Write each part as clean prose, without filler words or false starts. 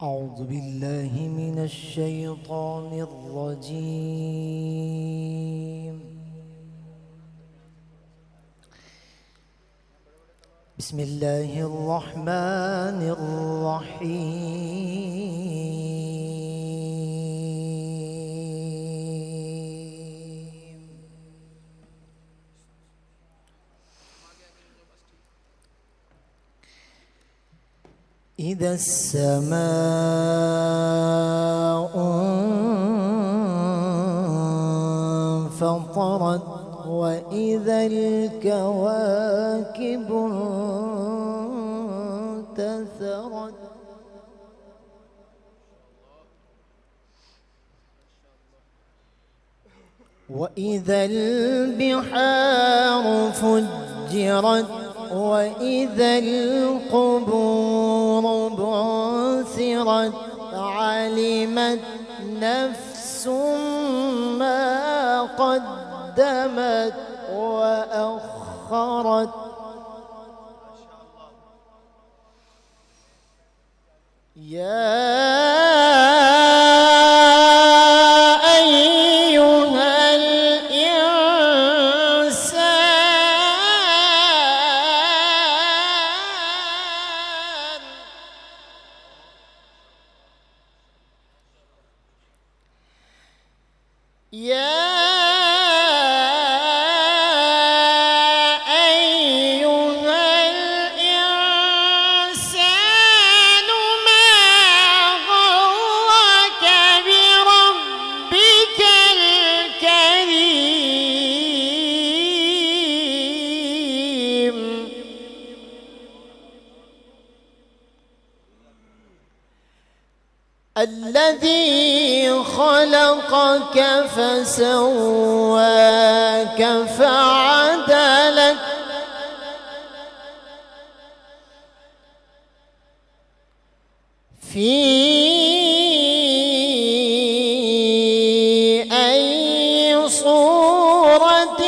أعوذ بالله من الشيطان الرجيم. بسم الله الرحمن الرحيم. إذا السماء انفطرت وإذا الكواكب انتثرت وإذا البحار فجرت وإذا القبور بعثرت علمت نفس ما قدمت وأخرت يا الذي خلقك فسواك فعدلك في أي صورة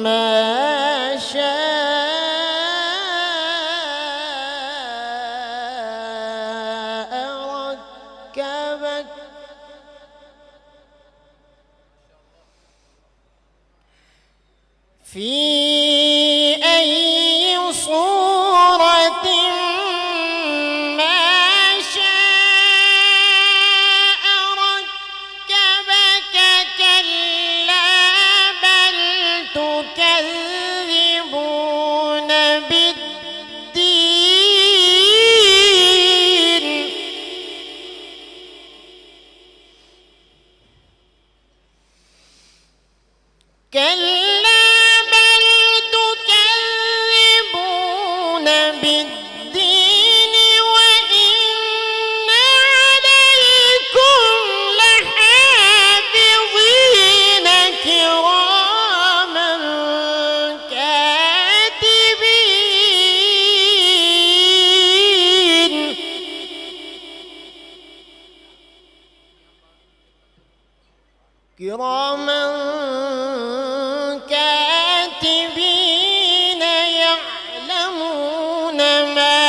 ما شاء ركبك في أي صورة ما شاء ركبك كلا بل تكذبون بالدين كلا بل تكذبون بالدين وإن عليكم لحافظين كراما كاتبين كراما كاتبين يعلمون ما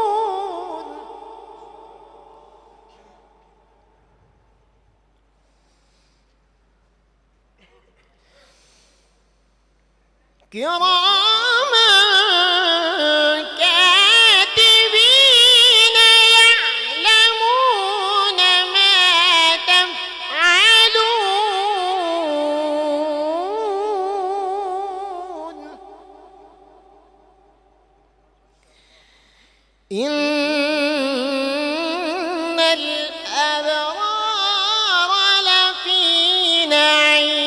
تفعلون كراما كاتبين يعلمون ما تفعلون إن الأبرار لفي نعيم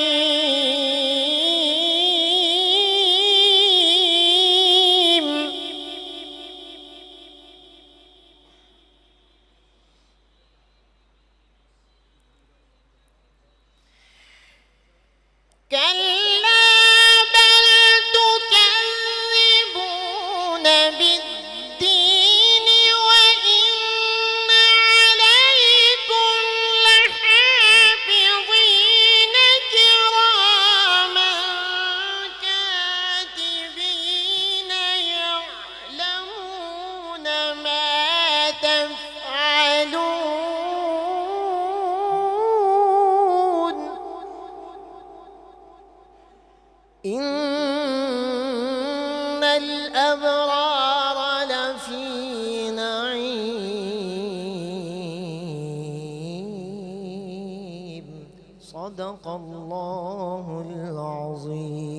كلا بل تكذبون بالدين الأبرار لفي نعيم. صدق الله العظيم.